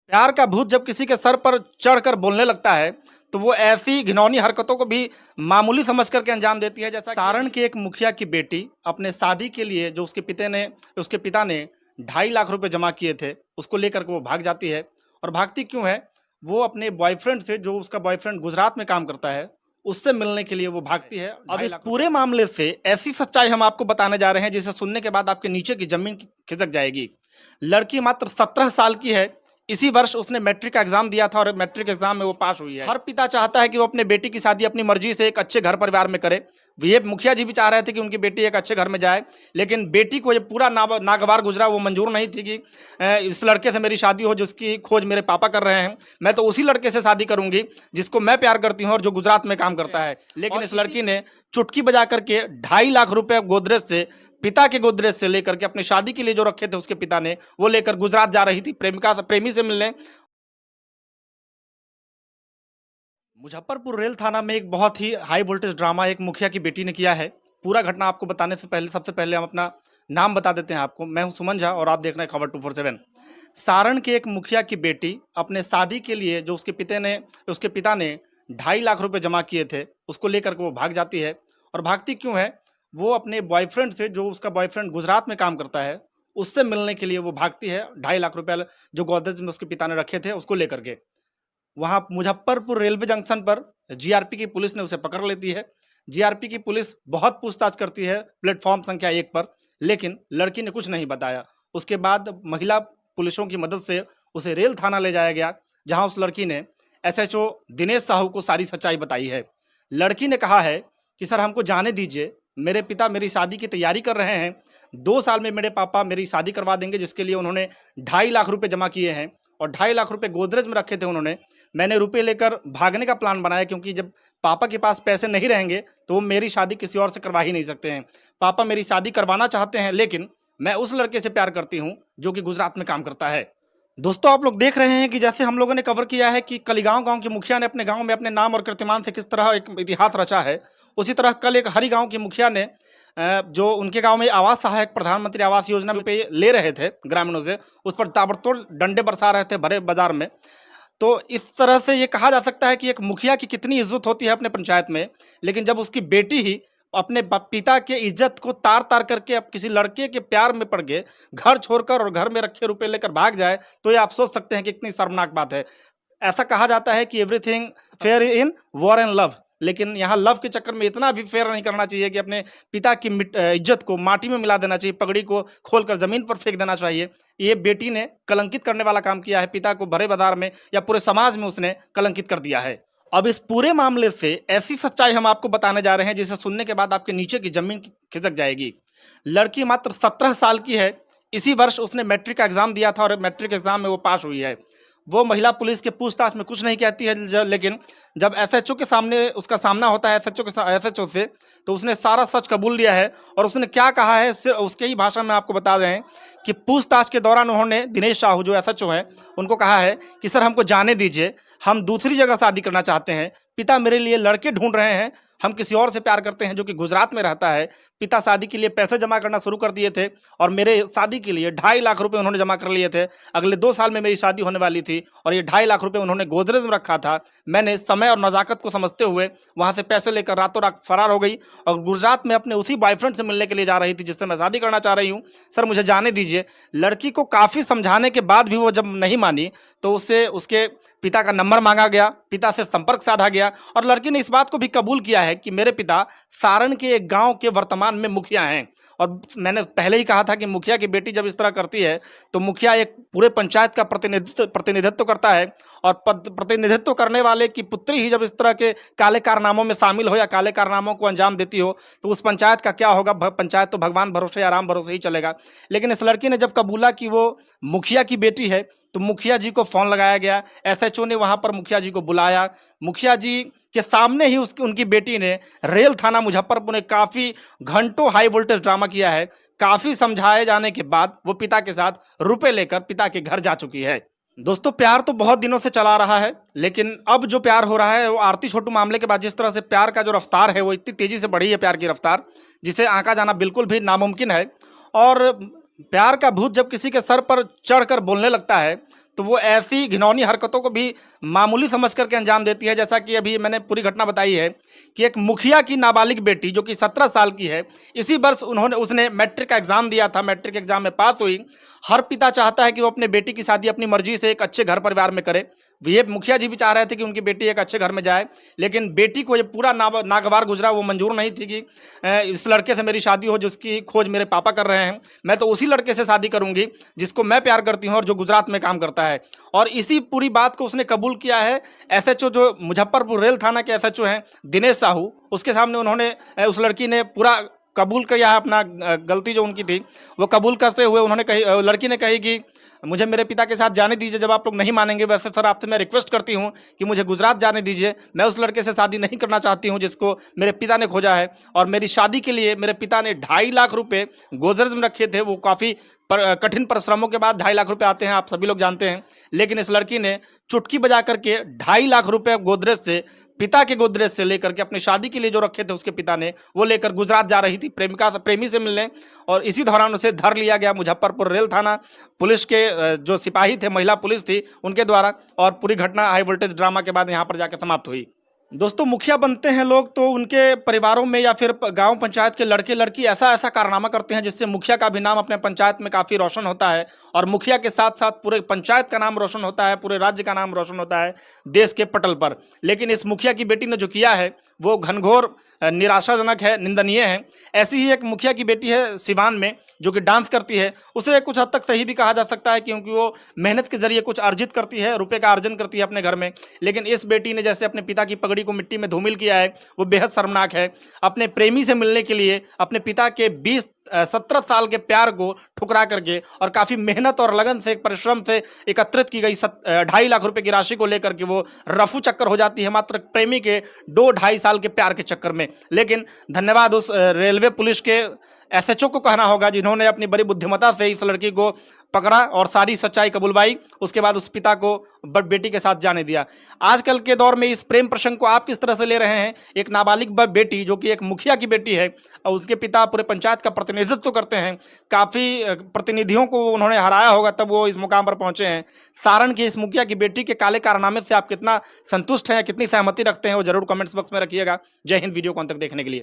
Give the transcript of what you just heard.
प्यार का भूत जब किसी के सर पर चढ़कर बोलने लगता है तो वो ऐसी घिनौनी हरकतों को भी मामूली समझ करके अंजाम देती है। जैसा सारण के एक मुखिया की बेटी अपने शादी के लिए जो उसके पिता ने 2.5 लाख रुपए जमा किए थे, उसको लेकर के वो भाग जाती है। और भागती क्यों है? वो अपने बॉयफ्रेंड से, जो उसका बॉयफ्रेंड गुजरात में काम करता है, उससे मिलने के लिए वो भागती है। अब इस पूरे मामले से ऐसी सच्चाई हम आपको बताने जा रहे हैं जिसे सुनने के बाद आपके नीचे की जमीन खिसक जाएगी। लड़की मात्र 17 साल की है। इसी वर्ष उसने मैट्रिक का एग्जाम दिया था और मैट्रिक एग्जाम में वो पास हुई है। हर पिता चाहता है कि वो अपने बेटी की शादी अपनी मर्जी से एक अच्छे घर परिवार में करे। ये मुखिया जी भी चाह रहे थे कि उनकी बेटी एक अच्छे घर में जाए, लेकिन बेटी को ये पूरा नागवार गुजरा। वो मंजूर नहीं थी कि इस लड़के से मेरी शादी हो जिसकी खोज मेरे पापा कर रहे हैं। मैं तो उसी लड़के से शादी करूंगी जिसको मैं प्यार करती हूँ और जो गुजरात में काम करता है। लेकिन इस लड़की ने चुटकी बजा करके 2.5 लाख रुपए गोदरेज से, पिता के गोदरेज से लेकर के, अपनी शादी के लिए जो रखे थे उसके पिता ने, वो लेकर गुजरात जा रही थी प्रेमी से मिलने। मुजफ्फरपुर रेल थाना में एक बहुत ही हाई वोल्टेज ड्रामा एक मुखिया की बेटी ने किया है। पूरा घटना आपको बताने से पहले सबसे पहले हम अपना नाम बता देते हैं आपको। मैं हूं सुमन झा और आप देख रहे हैं खबर 247। सारण के एक मुखिया की बेटी अपने शादी के लिए जो उसके पिता ने 2.5 लाख रुपए जमा किए थे, उसको लेकर के वो भाग जाती है। और भागती क्यों है? वो अपने बॉयफ्रेंड से, जो उसका बॉयफ्रेंड गुजरात में काम करता है, उससे मिलने के लिए वो भागती है। 2.5 लाख रुपए जो गोदरेज में उसके पिता ने रखे थे उसको लेकर के वहां मुजफ्फरपुर रेलवे जंक्शन पर जीआरपी की पुलिस ने उसे पकड़ लेती है। जीआरपी की पुलिस बहुत पूछताछ करती है प्लेटफॉर्म संख्या 1 पर, लेकिन लड़की ने कुछ नहीं बताया। उसके बाद महिला पुलिसों की मदद से उसे रेल थाना ले जाया गया, जहां उस लड़की ने एसएचओ दिनेश साहू को सारी सच्चाई बताई है। लड़की ने कहा है कि सर, हमको जाने दीजिए, मेरे पिता मेरी शादी की तैयारी कर रहे हैं। 2 साल में मेरे पापा मेरी शादी करवा देंगे, जिसके लिए उन्होंने 2.5 लाख रुपए जमा किए हैं और 2.5 लाख रुपए गोदरेज में रखे थे उन्होंने। मैंने रुपए लेकर भागने का प्लान बनाया, क्योंकि जब पापा के पास पैसे नहीं रहेंगे तो वो मेरी शादी किसी और से करवा ही नहीं सकते हैं। पापा मेरी शादी करवाना चाहते हैं, लेकिन मैं उस लड़के से प्यार करती हूँ जो कि गुजरात में काम करता है। दोस्तों, आप लोग देख रहे हैं कि जैसे हम लोगों ने कवर किया है कि कलिगांव गांव के मुखिया ने अपने गांव में अपने नाम और कीर्तिमान से किस तरह एक इतिहास रचा है, उसी तरह कल एक हरी गांव के मुखिया ने जो उनके गांव में आवास सहायक प्रधानमंत्री आवास योजना में पे ले रहे थे ग्रामीणों से, उस पर ताबड़तोड़ डंडे बरसा रहे थे भरे बाजार में। तो इस तरह से ये कहा जा सकता है कि एक मुखिया की कितनी इज्जत होती है अपने पंचायत में, लेकिन जब उसकी बेटी ही अपने पिता के इज्जत को तार तार करके अब किसी लड़के के प्यार में पड़ गए, घर छोड़कर और घर में रखे रुपए लेकर भाग जाए, तो ये आप सोच सकते हैं कि कितनी शर्मनाक बात है। ऐसा कहा जाता है कि everything fair in war and love, लेकिन यहाँ लव के चक्कर में इतना भी फेयर नहीं करना चाहिए कि अपने पिता की इज्जत को माटी में मिला देना चाहिए, पगड़ी को खोलकर जमीन पर फेंक देना चाहिए। ये बेटी ने कलंकित करने वाला काम किया है। पिता को भरे बाजार में या पूरे समाज में उसने कलंकित कर दिया है। अब इस पूरे मामले से ऐसी सच्चाई हम आपको बताने जा रहे हैं जिसे सुनने के बाद आपके नीचे की जमीन खिसक जाएगी। लड़की मात्र 17 साल की है। इसी वर्ष उसने मैट्रिक का एग्जाम दिया था और मैट्रिक एग्जाम में वो पास हुई है। वो महिला पुलिस के पूछताछ में कुछ नहीं कहती है, लेकिन जब एसएचओ के सामने उसका सामना होता है एसएचओ से, तो उसने सारा सच कबूल लिया है। और उसने क्या कहा है सिर्फ उसके ही भाषा में आपको बता रहे हैं कि पूछताछ के दौरान उन्होंने दिनेश साहू जो एसएचओ हैं उनको कहा है कि सर, हमको जाने दीजिए, हम दूसरी जगह शादी करना चाहते हैं। पिता मेरे लिए लड़के ढूंढ रहे हैं, हम किसी और से प्यार करते हैं जो कि गुजरात में रहता है। पिता शादी के लिए पैसे जमा करना शुरू कर दिए थे और मेरे शादी के लिए 2.5 लाख रुपए उन्होंने जमा कर लिए थे। अगले 2 साल में मेरी शादी होने वाली थी और ये 2.5 लाख रुपए उन्होंने गोदरेज में रखा था। मैंने समय और नज़ाकत को समझते हुए वहाँ से पैसे लेकर रातों रात फरार हो गई और गुजरात में अपने उसी बॉयफ्रेंड से मिलने के लिए जा रही थी जिससे मैं शादी करना चाह रही हूँ। सर, मुझे जाने दीजिए। लड़की को काफ़ी समझाने के बाद भी वो जब नहीं मानी तो उससे उसके पिता का नंबर मांगा गया, पिता से संपर्क साधा गया और लड़की ने इस बात को भी कबूल किया है कि मेरे पिता सारण के एक गांव के वर्तमान में मुखिया हैं। और मैंने पहले ही कहा था कि मुखिया की बेटी जब इस तरह करती है तो मुखिया एक पूरे पंचायत का प्रतिनिधित्व करता है और प्रतिनिधित्व करने वाले की पुत्री ही जब इस तरह के काले कारनामों में शामिल हो या काले कारनामों को अंजाम देती हो तो उस पंचायत का क्या होगा? पंचायत तो भगवान भरोसे या राम भरोसे ही चलेगा। लेकिन इस लड़की ने जब कबूला कि वो मुखिया की बेटी है तो मुखिया जी को फोन लगाया गया, एसएचओ ने वहां पर मुखिया जी को बुलाया। मुखिया जी के सामने ही उनकी बेटी ने रेल थाना मुजफ्फरपुर में काफी घंटों हाई वोल्टेज ड्रामा किया है। काफी समझाए जाने के बाद वो पिता के साथ रुपए लेकर पिता के घर जा चुकी है। दोस्तों, प्यार तो बहुत दिनों से चला रहा है, लेकिन अब जो प्यार हो रहा है वो आरती छोटू मामले के बाद जिस तरह से प्यार का जो रफ्तार है वो इतनी तेजी से बढ़ी है, प्यार की रफ्तार, जिसे आंका जाना बिल्कुल भी नामुमकिन है। और प्यार का भूत जब किसी के सर पर चढ़कर बोलने लगता है तो वो ऐसी घिनौनी हरकतों को भी मामूली समझ करके अंजाम देती है। जैसा कि अभी मैंने पूरी घटना बताई है कि एक मुखिया की नाबालिग बेटी जो कि 17 साल की है, इसी वर्ष उसने मैट्रिक का एग्जाम दिया था, मैट्रिक एग्जाम में पास हुई। हर पिता चाहता है कि वो अपने बेटी की शादी अपनी मर्जी से एक अच्छे घर परिवार में करे। ये मुखिया जी भी चाह रहे थे कि उनकी बेटी एक अच्छे घर में जाए, लेकिन बेटी को ये पूरा नागवार गुजरा। वो मंजूर नहीं थी कि इस लड़के से मेरी शादी हो जिसकी खोज मेरे पापा कर रहे हैं। मैं तो उसी लड़के से शादी करूंगी जिसको मैं प्यार करती हूँ और जो गुजरात में काम करता है। और इसी पूरी बात को उसने कबूल किया है। एसएचओ जो मुजफ्फरपुर रेल थाना के एसएचओ हैं दिनेश साहू, उसके सामने उन्होंने उस लड़की ने पूरा कबूल किया है अपना गलती जो उनकी थी वो कबूल करते हुए उन्होंने कही, लड़की ने कही कि मुझे मेरे पिता के साथ जाने दीजिए जब आप लोग नहीं मानेंगे। वैसे सर आपसे मैं रिक्वेस्ट करती हूँ कि मुझे गुजरात जाने दीजिए। मैं उस लड़के से शादी नहीं करना चाहती हूँ जिसको मेरे पिता ने खोजा है। और मेरी शादी के लिए मेरे पिता ने 2.5 लाख रुपए गोदरेज में रखे थे। वो काफ़ी कठिन परिश्रमों के बाद 2.5 लाख रुपए आते हैं, आप सभी लोग जानते हैं। लेकिन इस लड़की ने चुटकी बजा करके 2.5 लाख रुपए गोदरेज से, पिता के गोदरेज से लेकर के अपनी शादी के लिए जो रखे थे उसके पिता ने, वो लेकर गुजरात जा रही थी प्रेमी से मिलने। और इसी दौरान उसे धर लिया गया मुजफ्फरपुर रेल थाना पुलिस के जो सिपाही थे, महिला पुलिस थी, उनके द्वारा। और पूरी घटना हाई वोल्टेज ड्रामा के बाद यहाँ पर जाकर समाप्त हुई। दोस्तों, मुखिया बनते हैं लोग तो उनके परिवारों में या फिर गांव पंचायत के लड़के लड़की ऐसा ऐसा कारनामा करते हैं जिससे मुखिया का भी नाम अपने पंचायत में काफ़ी रोशन होता है। और मुखिया के साथ साथ पूरे पंचायत का नाम रोशन होता है, पूरे राज्य का नाम रोशन होता है देश के पटल पर। लेकिन इस मुखिया की बेटी ने जो किया है वो घनघोर निराशाजनक है, निंदनीय है। ऐसी ही एक मुखिया की बेटी है सिवान में जो कि डांस करती है। उसे कुछ हद तक सही भी कहा जा सकता है क्योंकि वो मेहनत के जरिए कुछ अर्जित करती है, रुपये का अर्जन करती है अपने घर में। लेकिन इस बेटी ने जैसे अपने पिता की पगड़ी को मिट्टी में धूमिल किया है, वो बेहद शर्मनाक है। अपने प्रेमी से मिलने के लिए अपने पिता के 17 साल के प्यार को ठुकरा करके और काफ़ी मेहनत और लगन से, परिश्रम से एकत्रित की गई 2.5 लाख रुपए की राशि को लेकर के वो रफू चक्कर हो जाती है मात्र प्रेमी के 2-2.5 साल के प्यार के चक्कर में। लेकिन धन्यवाद उस रेलवे पुलिस के एसएचओ को कहना होगा जिन्होंने अपनी बड़ी बुद्धिमत्ता से इस लड़की को पकड़ा और सारी सच्चाई कबूलवाई। उसके बाद उस पिता को बेटी के साथ जाने दिया। आजकल के दौर में इस प्रेम प्रसंग को आप किस तरह से ले रहे हैं? एक नाबालिग बेटी जो कि एक मुखिया की बेटी है और उसके पिता पूरे पंचायत का प्रतिनिधित्व करते हैं, काफ़ी प्रतिनिधियों को उन्होंने हराया होगा तब वो इस मुकाम पर पहुंचे हैं। सारण की इस मुखिया की बेटी के काले कारनामे से आप कितना संतुष्ट हैं, कितनी सहमति रखते हैं, वो जरूर कमेंट्स बॉक्स में रखिएगा। जय हिंद। वीडियो को अंत तक देखने के लिए।